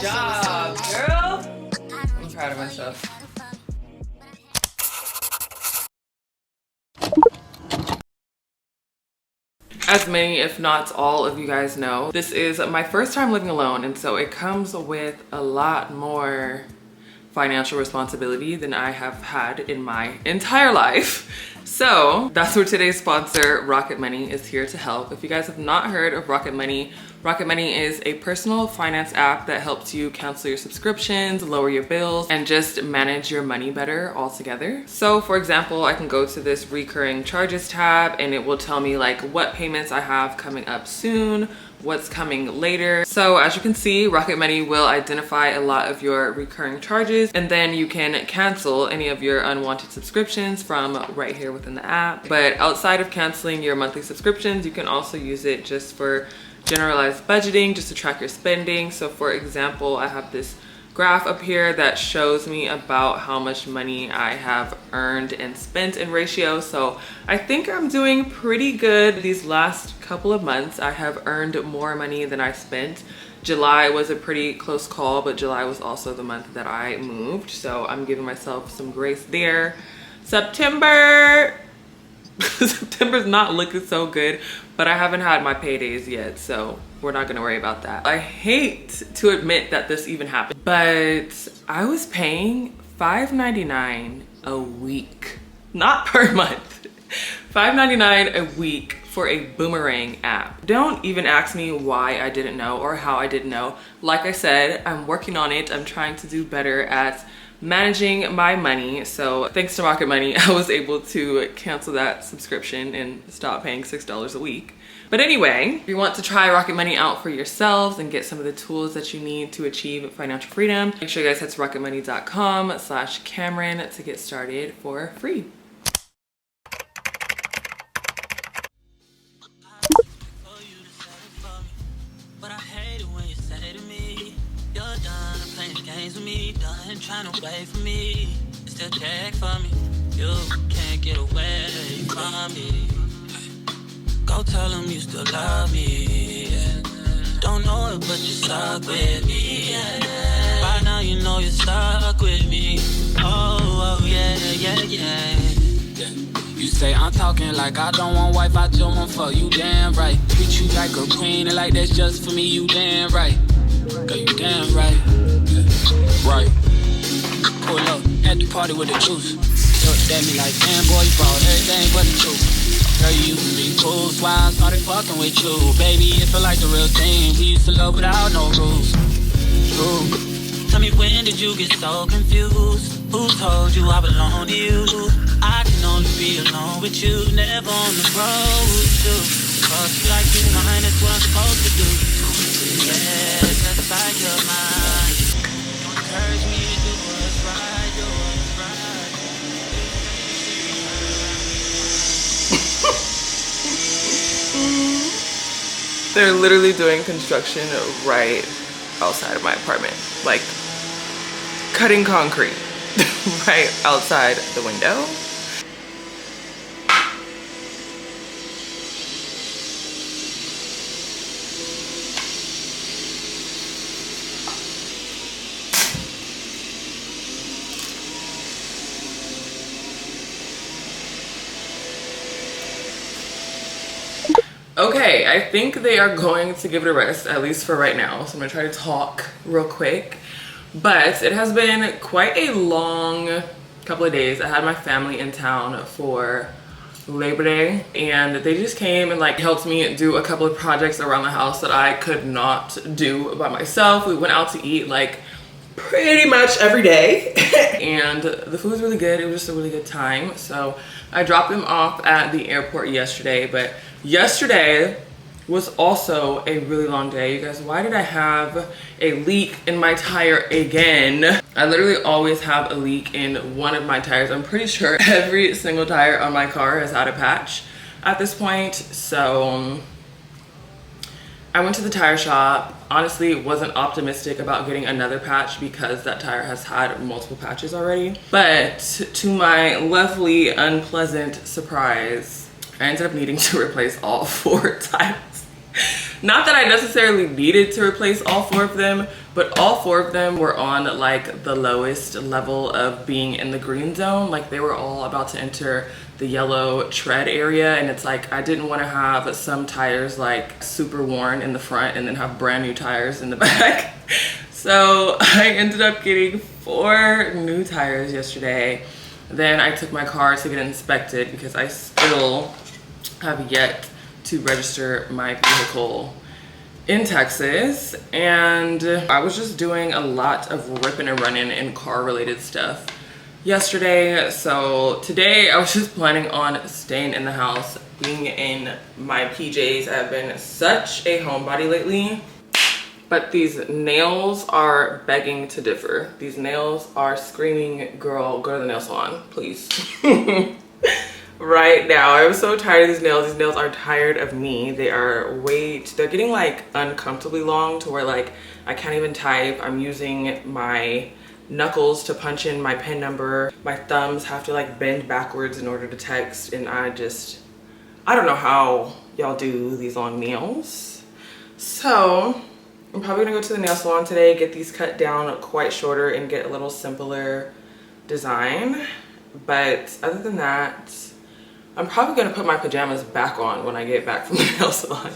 job, girl. I'm proud of myself. As many, if not all of you guys know, this is my first time living alone, and so it comes with a lot more financial responsibility than I have had in my entire life. So that's where today's sponsor, Rocket Money, is here to help. If you guys have not heard of Rocket Money is a personal finance app that helps you cancel your subscriptions, lower your bills, and just manage your money better altogether. So for example, I can go to this recurring charges tab and it will tell me like what payments I have coming up soon, what's coming later. So as you can see, Rocket Money will identify a lot of your recurring charges, and then you can cancel any of your unwanted subscriptions from right here within the app. But outside of canceling your monthly subscriptions, you can also use it just for generalized budgeting, just to track your spending. So for example, I have this graph up here that shows me about how much money I have earned and spent in ratio. So I think I'm doing pretty good these last couple of months. I have earned more money than I spent. July was a pretty close call, but July was also the month that I moved. So I'm giving myself some grace there. September's not looking so good, but I haven't had my paydays yet, so we're not gonna worry about that. I hate to admit that this even happened, but I was paying $5.99 a week, not per month, $5.99 a week for a Boomerang app. Don't even ask me why I didn't know or how I didn't know. Like I said, I'm working on it. I'm trying to do better at managing my money. So thanks to Rocket Money, I was able to cancel that subscription and stop paying $6 a week. But anyway, if you want to try Rocket Money out for yourselves and get some of the tools that you need to achieve financial freedom, make sure you guys head to rocketmoney.com/Cameron to get started for free. Trying to wait for me, still check for me. You can't get away from me. Go tell them you still love me. Don't know it, but you stuck with me. By now you know you're stuck with me. Oh yeah. You say I'm talking like I don't want wife, I just want for you, damn right. Treat you like a queen and like that's just for me, you damn right. Girl, you damn right. Right. Pull up at the party with the juice. Looked at me like, damn boy, you brought everything but the truth. Girl, you used to be cool, so I started fucking with you. Baby, it feel like the real thing. We used to love without no rules. True. Tell me, when did you get so confused? Who told you I belong to you? I can only be alone with you, never on the road too. Cause you like you mine, that's what I'm supposed to do. Yeah, satisfy your mind. You encourage me to do what's right, do what's right. They're literally doing construction right outside of my apartment, like cutting concrete right outside the window. Okay, I think they are going to give it a rest, at least for right now. So I'm gonna try to talk real quick. But it has been quite a long couple of days. I had my family in town for Labor Day, and they just came and like helped me do a couple of projects around the house that I could not do by myself. We went out to eat like pretty much every day and the food was really good. It was just a really good time. So I dropped them off at the airport yesterday, but yesterday was also a really long day. You guys, why did I have a leak in my tire again? I literally always have a leak in one of my tires. I'm pretty sure every single tire on my car has had a patch at this point. So I went to the tire shop. Honestly, wasn't optimistic about getting another patch because that tire has had multiple patches already. But to my lovely, unpleasant surprise, I ended up needing to replace all 4 tires. Not that I necessarily needed to replace all 4 of them, but all 4 of them were on like the lowest level of being in the green zone. Like they were all about to enter the yellow tread area, and it's like I didn't want to have some tires like super worn in the front and then have brand new tires in the back. So I ended up getting 4 new tires yesterday. Then I took my car to get inspected because I still have yet to register my vehicle in Texas, and I was just doing a lot of ripping and running and car related stuff yesterday. So today I was just planning on staying in the house, being in my PJs. I've been such a homebody lately, but these nails are begging to differ. These nails are screaming, girl, go to the nail salon, please. Right now, I'm so tired of these nails. These nails are tired of me. They are they're getting like uncomfortably long to where like I can't even type. I'm using my knuckles to punch in my pin number. My thumbs have to like bend backwards in order to text, and I don't know how y'all do these long nails. So I'm probably gonna go to the nail salon today, get these cut down quite shorter and get a little simpler design. But other than that, I'm probably gonna put my pajamas back on when I get back from the nail salon.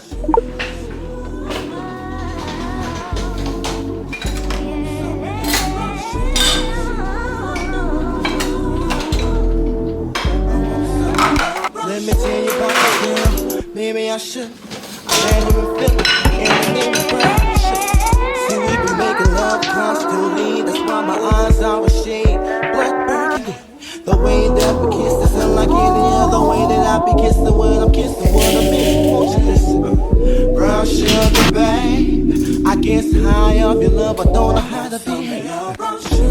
Let me tell you about this girl. Maybe I should. I can't even feel it. Everything is bright. See, we been making love constantly. That's why my eyes always shade black burgundy. The way that we kiss is unlike any other way that I be kissing when I'm kissing what I miss. Won't you listen? Brown sugar, babe. I guess high off your love, I don't know how to behave. Brown sugar.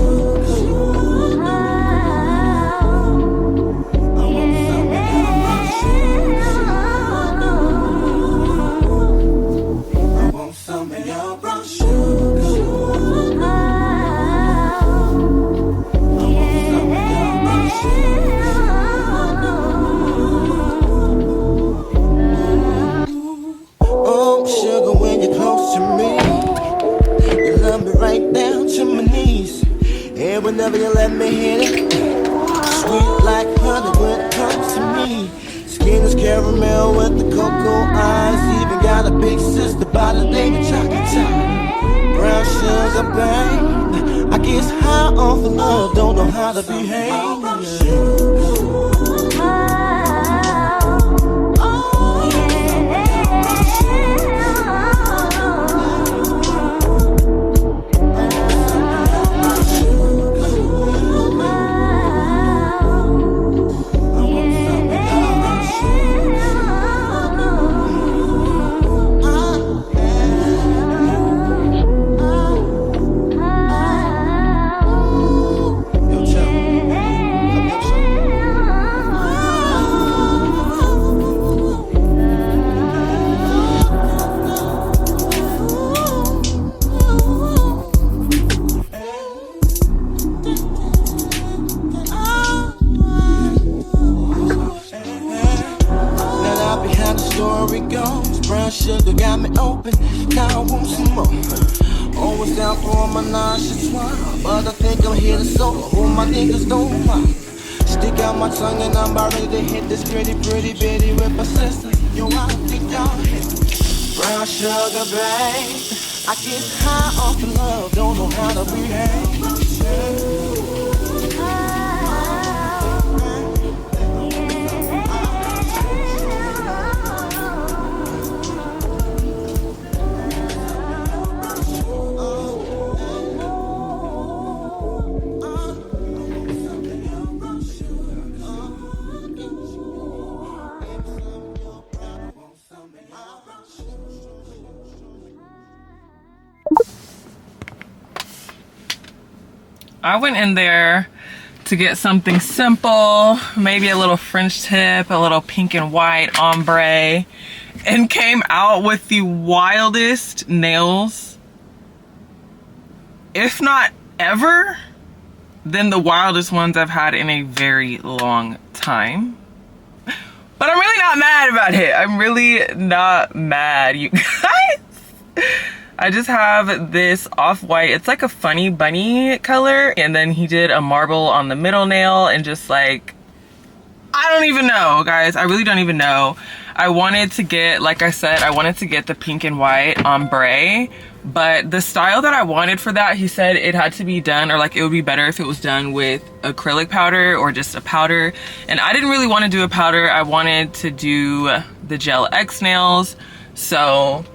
Whenever you let me hit it, sweet like honey when it comes to me. Skin is caramel with the cocoa eyes. Even got a big sister by the name of Chocolate Child. Brown sugar, babe. I guess high off of love, don't know how to behave. Sugar got me open, now I want some more. Always down for my nonchalant, but I think I'm here to solo. Who my niggas don't mind. Stick out my tongue and I'm about ready to hit this pretty bitty with my sister. Yo, I don't think y'all hit. Brown sugar, babe. I get high off of love, don't know how to behave. I went in there to get something simple, maybe a little French tip, a little pink and white ombre, and came out with the wildest nails, if not ever, than the wildest ones I've had in a very long time. But I'm really not mad about it. I'm really not mad, you guys. I just have this off-white, it's like a funny bunny color, and then he did a marble on the middle nail, and just like, I don't even know, guys. I really don't even know. I wanted to get, like I said, I wanted to get the pink and white ombre, but the style that I wanted for that, he said it had to be done, or like it would be better if it was done with acrylic powder or just a powder. And I didn't really want to do a powder. I wanted to do the gel X nails. So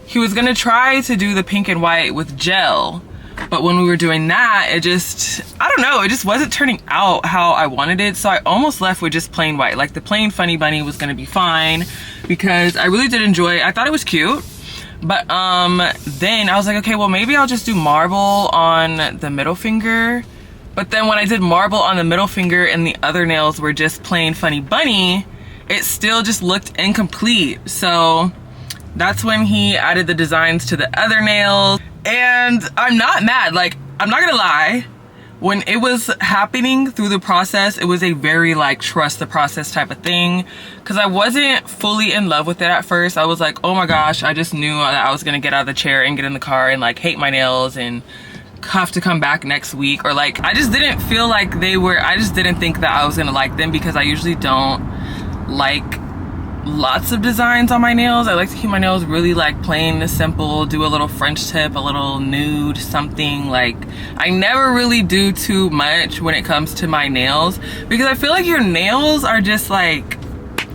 he was gonna try to do the pink and white with gel, but when we were doing that, it just, I don't know, it just wasn't turning out how I wanted it. So I almost left with just plain white. Like the plain funny bunny was gonna be fine because I really did enjoy it. I thought it was cute. But then I was like, okay, well maybe I'll just do marble on the middle finger. But then when I did marble on the middle finger and the other nails were just plain funny bunny, it still just looked incomplete. So that's when he added the designs to the other nails. And I'm not mad, like, I'm not gonna lie. When it was happening through the process, it was a very like trust the process type of thing, because I wasn't fully in love with it at first. I was like, oh my gosh, I just knew that I was gonna get out of the chair and get in the car and like hate my nails and have to come back next week, or like I just didn't feel like they were, I just didn't think that I was gonna like them, because I usually don't like lots of designs on my nails. I like to keep my nails really like plain and simple, do a little French tip, a little nude, something. Like I never really do too much when it comes to my nails, because I feel like your nails are just like,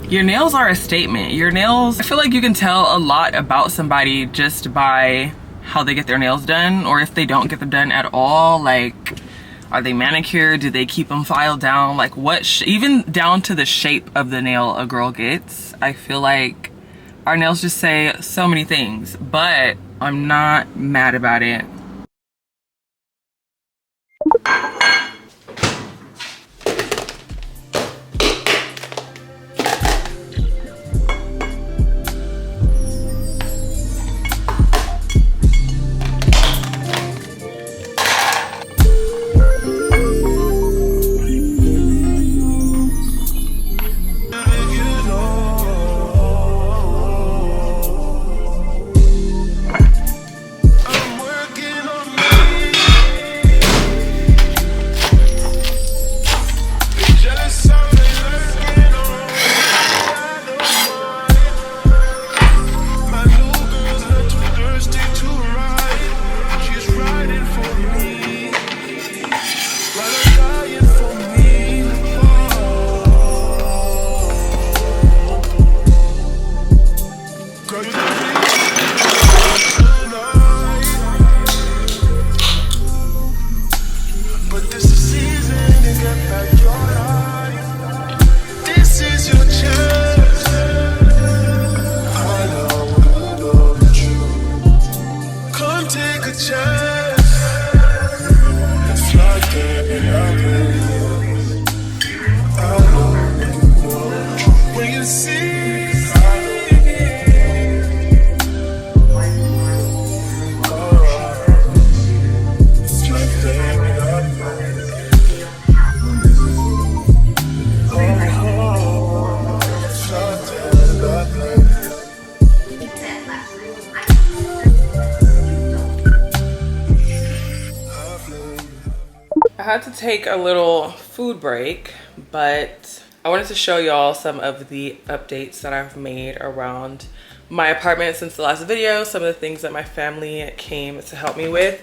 your nails are a statement. Your nails, I feel like you can tell a lot about somebody just by how they get their nails done, or if they don't get them done at all. Like, are they manicured? Do they keep them filed down? Like what, even down to the shape of the nail a girl gets. I feel like our nails just say so many things, but I'm not mad about it. I had to take a little food break, but I wanted to show y'all some of the updates that I've made around my apartment since the last video, some of the things that my family came to help me with.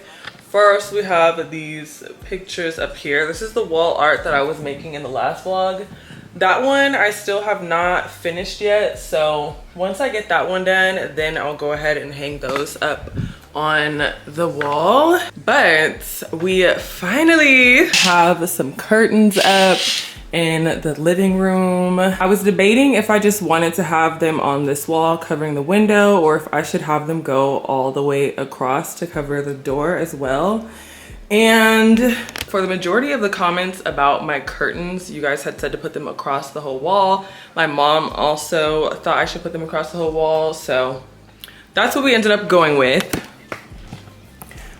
First, we have these pictures up here. This is the wall art that I was making in the last vlog. That one I still have not finished yet, so once I get that one done, then I'll go ahead and hang those up on the wall. But we finally have some curtains up in the living room. I was debating if I just wanted to have them on this wall covering the window, or if I should have them go all the way across to cover the door as well. And for the majority of the comments about my curtains, you guys had said to put them across the whole wall. My mom also thought I should put them across the whole wall, so that's what we ended up going with.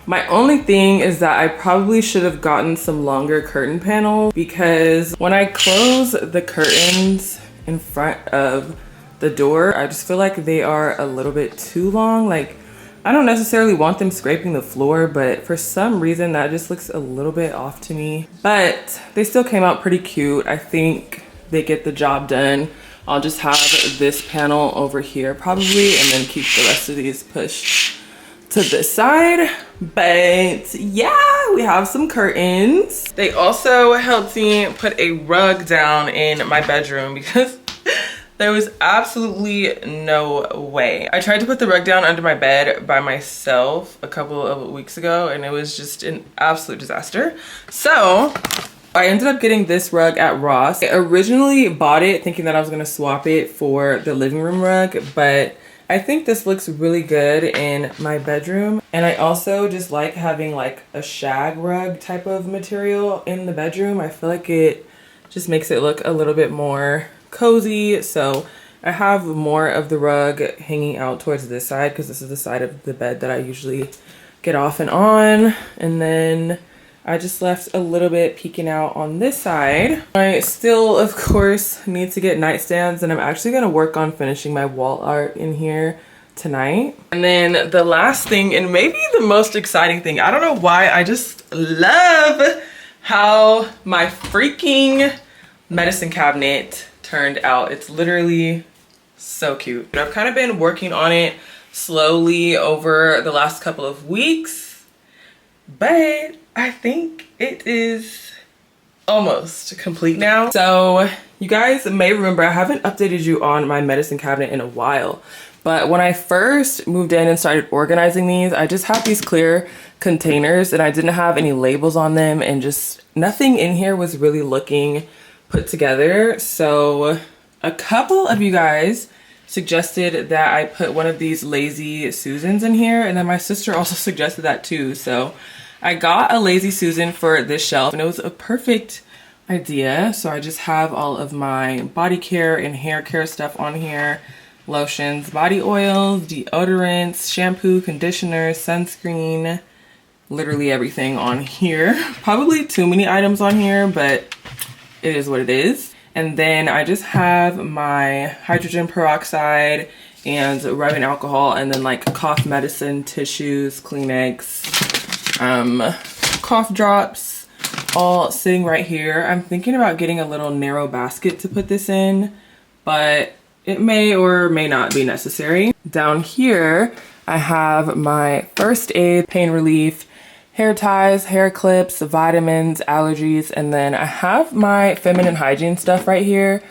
My only thing is that I probably should have gotten some longer curtain panels, because when I close the curtains in front of the door. I just feel like they are a little bit too long. Like, I don't necessarily want them scraping the floor, but for some reason that just looks a little bit off to me. But they still came out pretty cute. I think they get the job done. I'll just have this panel over here probably, and then keep the rest of these pushed to this side. But yeah, we have some curtains. They also helped me put a rug down in my bedroom because there was absolutely no way. I tried to put the rug down under my bed by myself a couple of weeks ago, and it was just an absolute disaster. So I ended up getting this rug at Ross. I originally bought it thinking that I was gonna swap it for the living room rug, but I think this looks really good in my bedroom. And I also just like having like a shag rug type of material in the bedroom. I feel like it just makes it look a little bit more cozy. So I have more of the rug hanging out towards this side because this is the side of the bed that I usually get off and on. And then I just left a little bit peeking out on this side. I still, of course, need to get nightstands, and I'm actually gonna work on finishing my wall art in here tonight. And then the last thing, and maybe the most exciting thing, I don't know why, I just love how my freaking medicine cabinet turned out. It's literally so cute. I've kind of been working on it slowly over the last couple of weeks, but I think it is almost complete now. So you guys may remember I haven't updated you on my medicine cabinet in a while, but when I first moved in and started organizing these, I just had these clear containers and I didn't have any labels on them, and just nothing in here was really looking put together. So a couple of you guys suggested that I put one of these Lazy Susans in here, and then my sister also suggested that too. So I got a Lazy Susan for this shelf, and it was a perfect idea. So I just have all of my body care and hair care stuff on here. Lotions, body oils, deodorants, shampoo, conditioner, sunscreen, literally everything on here. Probably too many items on here, but it is what it is. And then I just have my hydrogen peroxide and rubbing alcohol, and then like cough medicine, tissues, Kleenex, cough drops, all sitting right here. I'm thinking about getting a little narrow basket to put this in, but it may or may not be necessary. Down here, I have my first aid, pain relief, hair ties, hair clips, vitamins, allergies, and then I have my feminine hygiene stuff right here,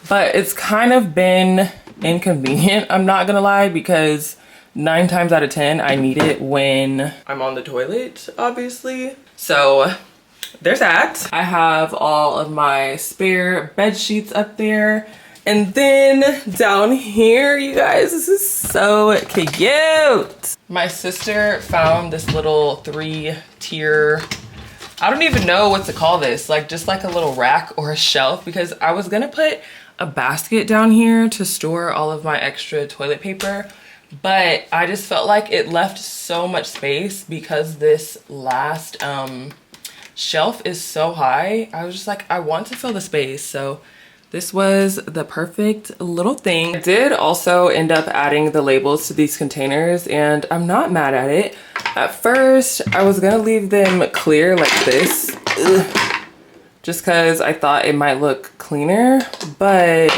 but it's kind of been inconvenient, I'm not gonna lie, because 9 times out of 10 I need it when I'm on the toilet, obviously. So there's that. I have all of my spare bed sheets up there. And then down here, you guys, this is so cute. My sister found this little 3-tier, I don't even know what to call this, like just like a little rack or a shelf, because I was gonna put a basket down here to store all of my extra toilet paper, but I just felt like it left so much space because this last shelf is so high. I was just like, I want to fill the space. So this was the perfect little thing. I did also end up adding the labels to these containers, and I'm not mad at it. At first, I was gonna leave them clear like this, just because I thought it might look cleaner, but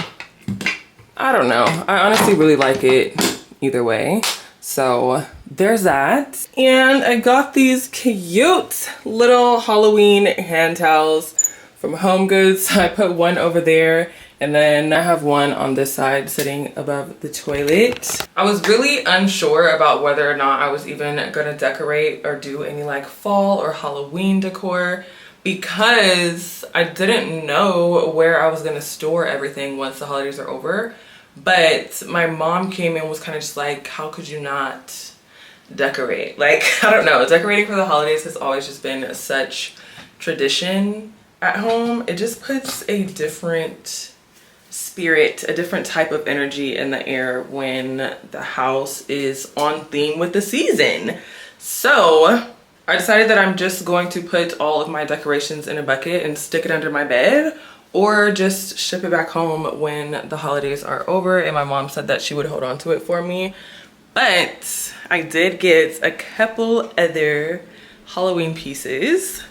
I don't know. I honestly really like it either way. So there's that. And I got these cute little Halloween hand towels from Home Goods. I put one over there, and then I have one on this side sitting above the toilet. I was really unsure about whether or not I was even gonna decorate or do any like fall or Halloween decor, because I didn't know where I was gonna store everything once the holidays are over. But my mom came in and was kind of just like, how could you not decorate? Like, I don't know, decorating for the holidays has always just been such tradition at home. It just puts a different spirit, a different type of energy in the air when the house is on theme with the season. So I decided that I'm just going to put all of my decorations in a bucket and stick it under my bed or just ship it back home when the holidays are over. And my mom said that she would hold on to it for me. But I did get a couple other Halloween pieces.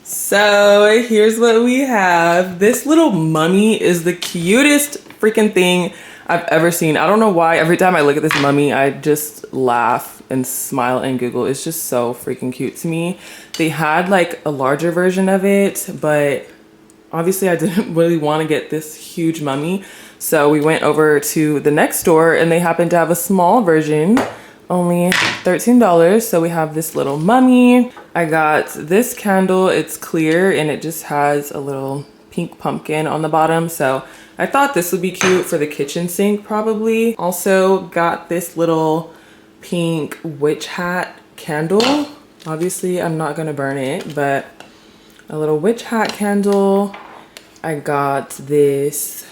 So here's what we have. This little mummy is the cutest freaking thing I've ever seen. I don't know why every time I look at this mummy, I just laugh and smile and giggle. It's just so freaking cute to me. They had like a larger version of it, but obviously I didn't really want to get this huge mummy. So we went over to the next store and they happened to have a small version, only $13. So we have this little mummy. I got this candle. It's clear and it just has a little pink pumpkin on the bottom. So I thought this would be cute for the kitchen sink probably. Also got this little pink witch hat candle. Obviously I'm not gonna burn it, but a little witch hat candle. I got this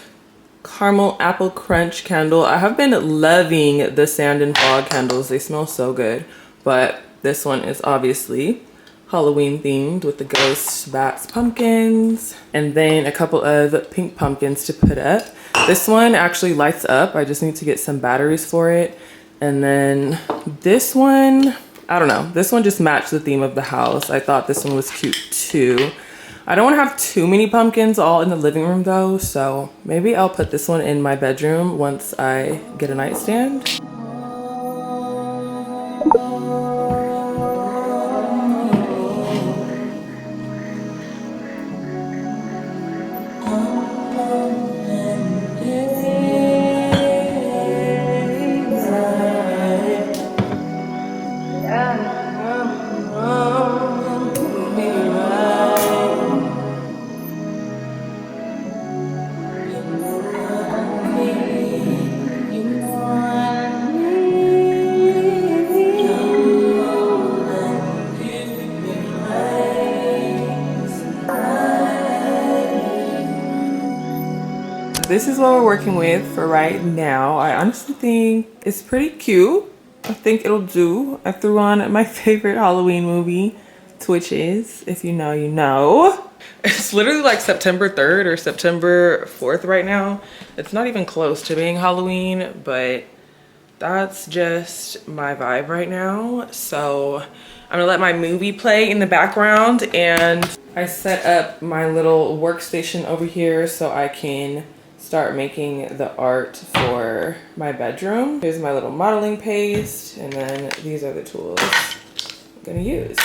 caramel apple crunch candle. I have been loving the sand and fog candles. They smell so good, but this one is obviously Halloween themed with the ghosts, bats, pumpkins, and then a couple of pink pumpkins to put up. This one actually lights up. I just need to get some batteries for it. And then this one, I don't know, this one just matched the theme of the house. I thought this one was cute too. I don't want to have too many pumpkins all in the living room though, so maybe I'll put this one in my bedroom once I get a nightstand. This is what we're working with for right now. I honestly think it's pretty cute. I think it'll do. I threw on my favorite Halloween movie, Twitches. If you know, you know. It's literally like September 3rd or September 4th right now. It's not even close to being Halloween, but that's just my vibe right now. So I'm gonna let my movie play in the background, and I set up my little workstation over here so I can start making the art for my bedroom. Here's my little modeling paste, and then these are the tools I'm gonna use.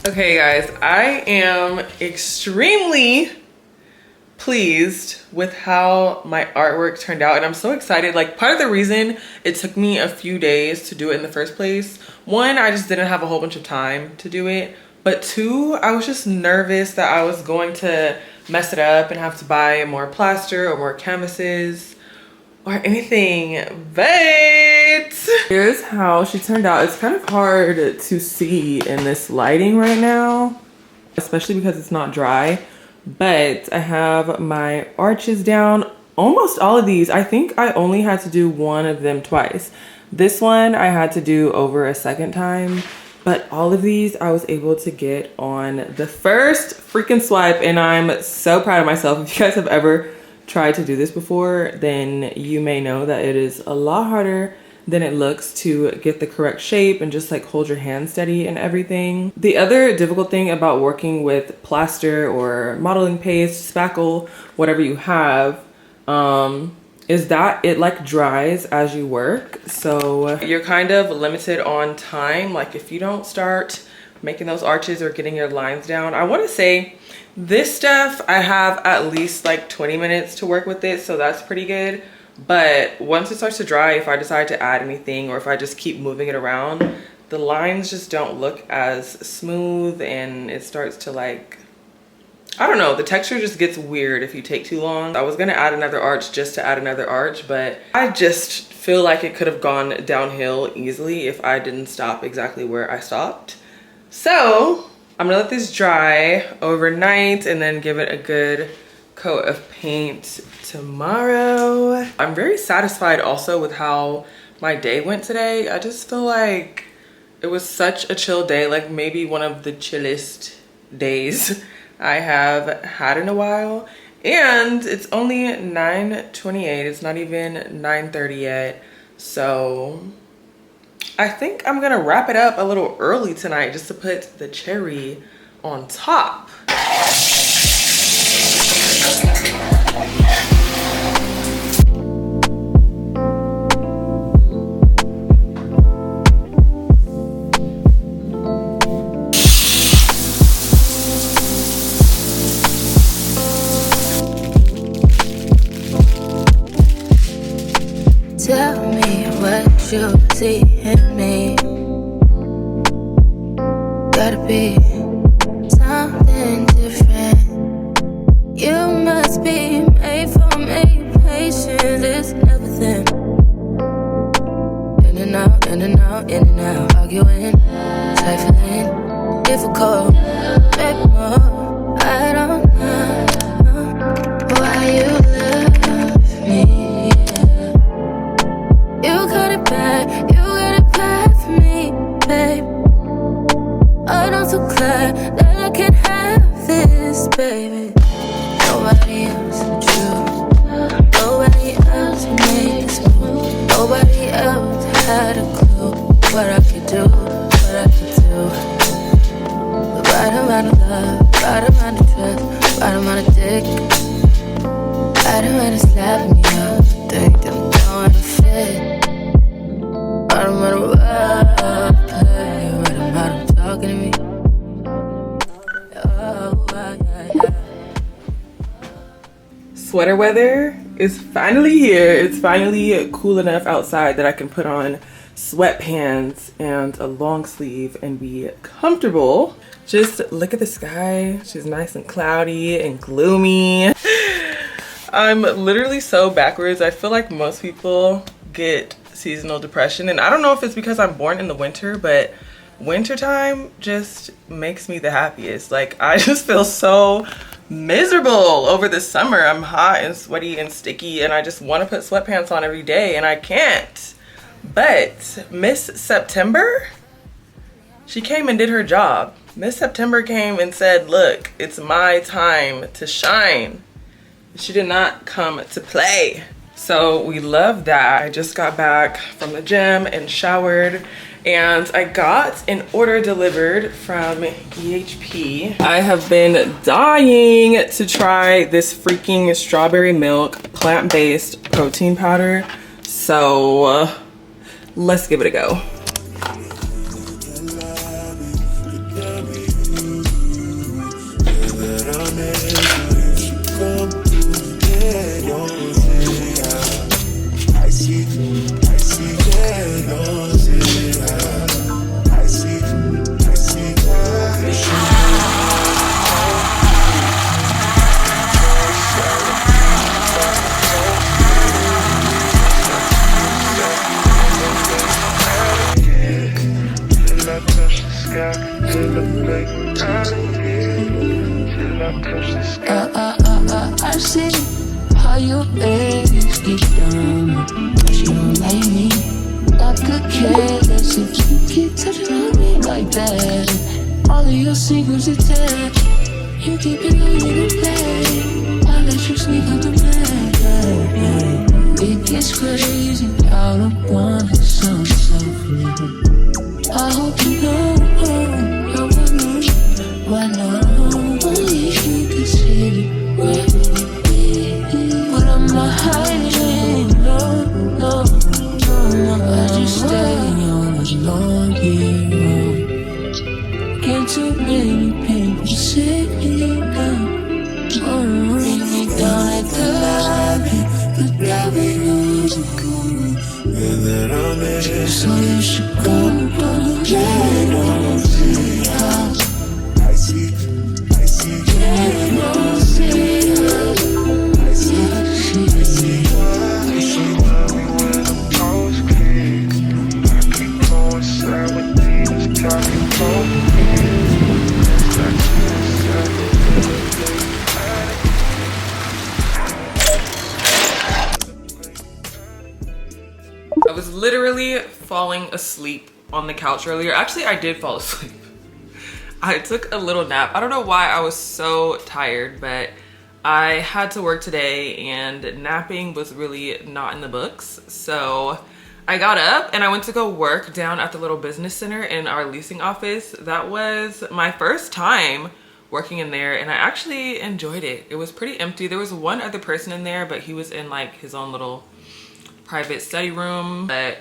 Okay guys, I am extremely pleased with how my artwork turned out, and I'm so excited. Like, part of the reason it took me a few days to do it in the first place, one, I just didn't have a whole bunch of time to do it, But 2, I was just nervous that I was going to mess it up and have to buy more plaster or more canvases or anything. But here's how she turned out. It's kind of hard to see in this lighting right now, especially because it's not dry. But I have my arches down. Almost all of these, I think I only had to do one of them twice. This one I had to do over a second time, but all of these I was able to get on the first freaking swipe, and I'm so proud of myself. If you guys have ever tried to do this before, then you may know that it is a lot harder than it looks to get the correct shape and just like hold your hand steady and everything. The other difficult thing about working with plaster or modeling paste, spackle, whatever you have, is that it like dries as you work. So you're kind of limited on time. Like if you don't start making those arches or getting your lines down, I want to say this stuff I have at least like 20 minutes to work with it, so that's pretty good. But once it starts to dry, if I decide to add anything or if I just keep moving it around, the lines just don't look as smooth, and it starts to like, I don't know, the texture just gets weird if you take too long. I was gonna add another arch just to add another arch, but I just feel like it could have gone downhill easily if I didn't stop exactly where I stopped. So I'm gonna let this dry overnight and then give it a good coat of paint tomorrow. I'm very satisfied also with how my day went today. I just feel like it was such a chill day, like maybe one of the chillest days I have had in a while. And it's only 9:28, it's not even 9:30 yet. So I think I'm gonna wrap it up a little early tonight just to put the cherry on top. Tell me what you see in me. Gotta be something different. You must be made for me. Patience is never thin. In and out, in and out, in and out. Arguing, trifling, difficult. Maybe more. I don't know why you love me. You got it bad for me, babe. I don't so glad that I can have this, baby. Nobody else true. Nobody else made this move. Nobody else had a clue what I could do, what I could do. The right amount of love, right amount of trust, right amount of dick. Right amount of slapping me up, think that I'm going to fit. Right amount of love, play, right amount of talking to me. Sweater weather is finally here. It's finally cool enough outside that I can put on sweatpants and a long sleeve and be comfortable. Just look at the sky. She's nice and cloudy and gloomy. I'm literally so backwards. I feel like most people get seasonal depression, and I don't know if it's because I'm born in the winter, but wintertime just makes me the happiest. Like I just feel so miserable over the summer. I'm hot and sweaty and sticky, and I just want to put sweatpants on every day, and I can't. But Miss September, she came and did her job. Miss September came and said, look, it's my time to shine. She did not come to play. So we love that. I just got back from the gym and showered, and I got an order delivered from EHP. I have been dying to try this freaking strawberry milk plant-based protein powder. So let's give it a go. I see how you always get down, but you don't like me. I could care less if you keep touching on me like that. All of your secrets attached, you keep it on your play. I let you sneak out the bed. It gets crazy out of one some selfish. I hope you know, why not? Only you can see where we be. But I'm not hiding, no. I just stay on as long here. Can't too many people sit me down. Bring me down at the lobby knows I'm coming. And then I'm in. So you should go get on the house. I see. Get on the house. I see. I was literally falling asleep on the couch earlier. Actually, I did fall asleep. I took a little nap. I don't know why I was so tired, but I had to work today and napping was really not in the books. So I got up and I went to go work down at the little business center in our leasing office. That was my first time working in there and I actually enjoyed it. It was pretty empty. There was one other person in there, but he was in like his own little private study room. But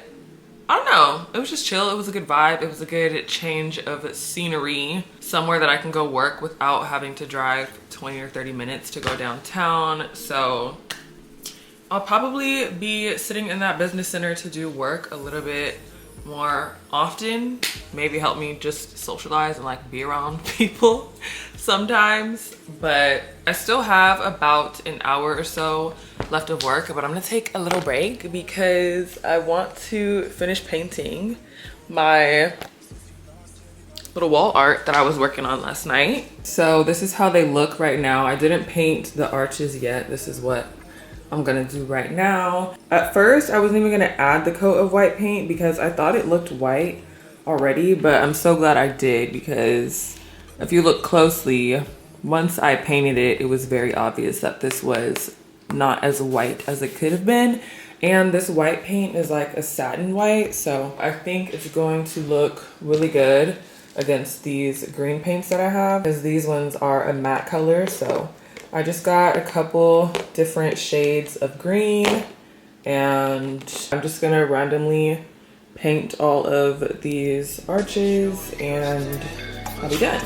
I don't know, it was just chill. It was a good vibe. It was a good change of scenery, somewhere that I can go work without having to drive 20 or 30 minutes to go downtown. So I'll probably be sitting in that business center to do work a little bit more often. Maybe help me just socialize and like be around people sometimes. But I still have about an hour or so left of work, but I'm gonna take a little break because I want to finish painting my little wall art that I was working on last night. So this is how they look right now. I didn't paint the arches yet. This is what I'm gonna do right now. At first, I wasn't even gonna add the coat of white paint because I thought it looked white already, but I'm so glad I did because if you look closely, once I painted it, it was very obvious that this was not as white as it could have been. And this white paint is like a satin white, so I think it's going to look really good against these green paints that I have, because these ones are a matte color. So I just got a couple different shades of green and I'm just gonna randomly paint all of these arches and I'll be done.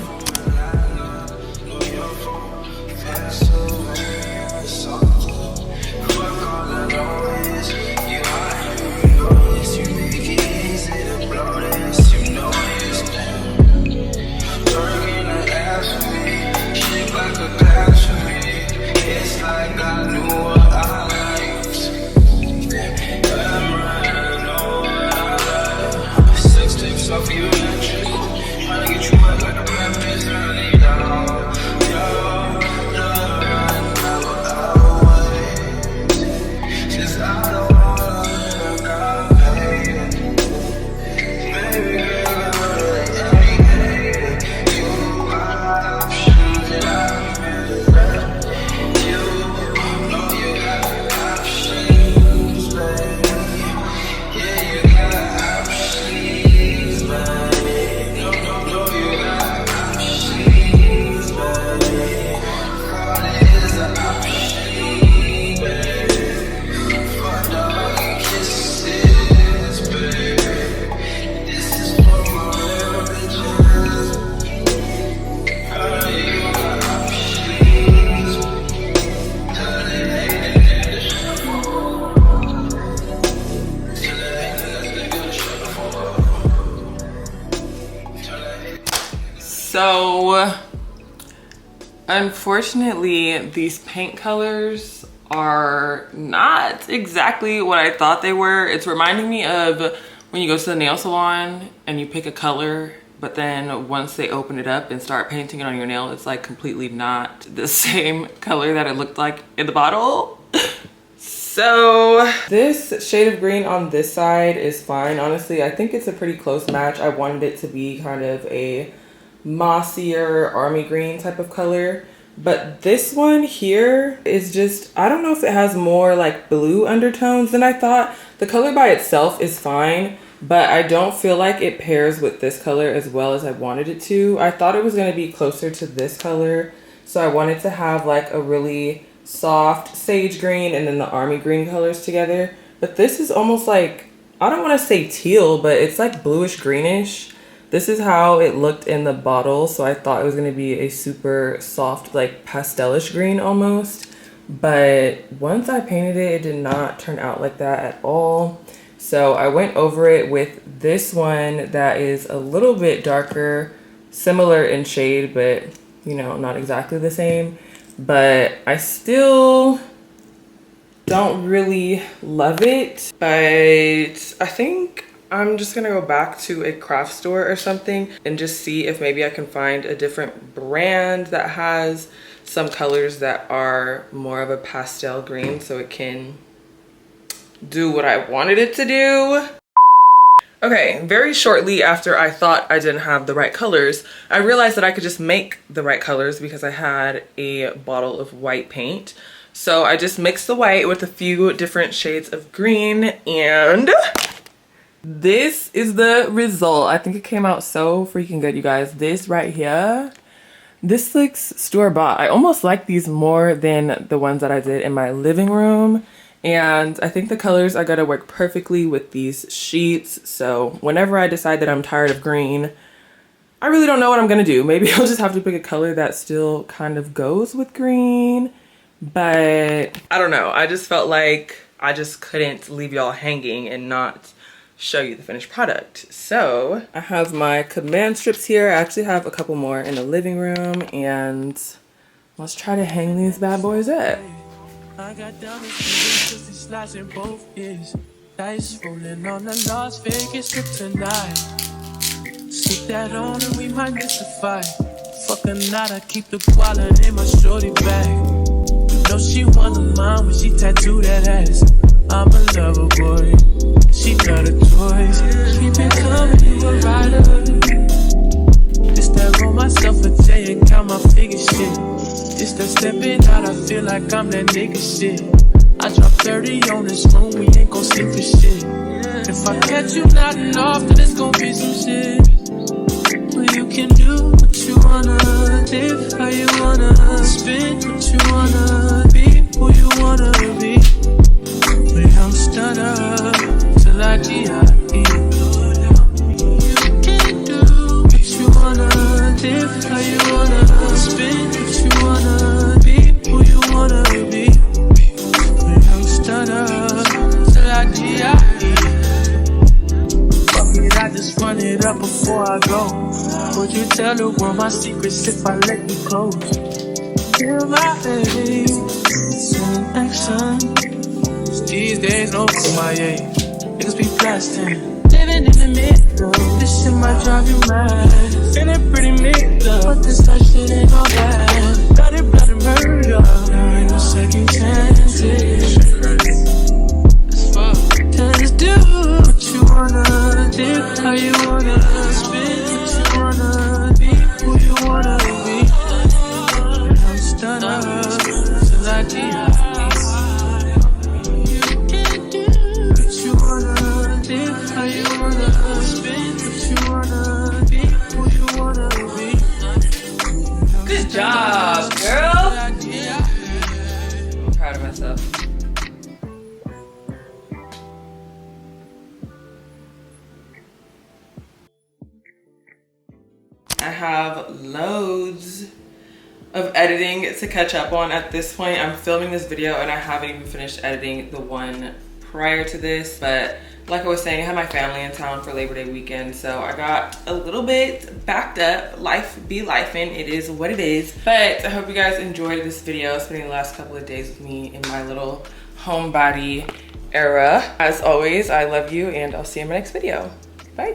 So unfortunately, these paint colors are not exactly what I thought they were. It's reminding me of when you go to the nail salon and you pick a color but then once they open it up and start painting it on your nail, it's like completely not the same color that it looked like in the bottle. So this shade of green on this side is fine. Honestly, I think it's a pretty close match. I wanted it to be kind of a mossier army green type of color. But this one here is just, I don't know if it has more like blue undertones than I thought. The color by itself is fine, but I don't feel like it pairs with this color as well as I wanted it to. I thought it was going to be closer to this color. So I wanted to have like a really soft sage green and then the army green colors together. But this is almost like, I don't want to say teal, but it's like bluish greenish. This is how it looked in the bottle, so I thought it was going to be a super soft, like pastelish green almost. But once I painted it, it did not turn out like that at all. So I went over it with this one that is a little bit darker, similar in shade, but you know, not exactly the same. But I still don't really love it. But I think I'm just gonna go back to a craft store or something and just see if maybe I can find a different brand that has some colors that are more of a pastel green so it can do what I wanted it to do. Okay, very shortly after I thought I didn't have the right colors, I realized that I could just make the right colors because I had a bottle of white paint. So I just mixed the white with a few different shades of green, and this is the result. I think it came out so freaking good, you guys. This right here, this looks store-bought. I almost like these more than the ones that I did in my living room. And I think the colors are gonna work perfectly with these sheets. So whenever I decide that I'm tired of green, I really don't know what I'm gonna do. Maybe I'll just have to pick a color that still kind of goes with green. But I don't know. I just felt like I just couldn't leave y'all hanging and not show you the finished product. So I have my command strips here. I actually have a couple more in the living room, and let's try to hang these bad boys up. I got down and slides in both ears. Dice rolling on the Las Vegas strip tonight. Stick that on and we might miss a fight. Fuck a night, I keep the wallet in my shorty bag. You know she wanna mine when she tattooed that ass. I'm a lover boy, she love the toys. Keep it coming, you a rider. Just that roll myself a J and count my figure shit. Just that stepping out, I feel like I'm that nigga shit. I drop 30 on this room, we ain't gon' sleep for shit. If I catch you nodding off, then it's gon' be some shit. Well, you can do what you wanna, live how you wanna, spin what you wanna, be who you wanna be. But I'm stunned till I D.I.E. You can do what you wanna, live how you wanna, spin what you wanna, be who you wanna be. But I'm stunned till I D.I.E. Fuck it, I just run it up before I go. Would you tell the world my secrets if I let you close? Feel my baby, it's an action. These days, no for my age. Niggas be blasting, living in the middle. This shit might drive you mad. Feeling pretty mixed up, but this type shit ain't all bad. Got it, blood and murder. There ain't no second chances. It's fuck. Just do what you wanna, live how you wanna, spin what you wanna, be who you wanna be. I'm stunned till I D.I.E. How you wanna spin what you wanna be, who you wanna be. Good job, girl. I'm proud of myself. I have loads of editing to catch up on at this point. I'm filming this video and I haven't even finished editing the one prior to this, but like I was saying, I had my family in town for Labor Day weekend, so I got a little bit backed up. Life be lifing, it is what it is. But I hope you guys enjoyed this video, spending the last couple of days with me in my little homebody era. As always, I love you and I'll see you in my next video. Bye.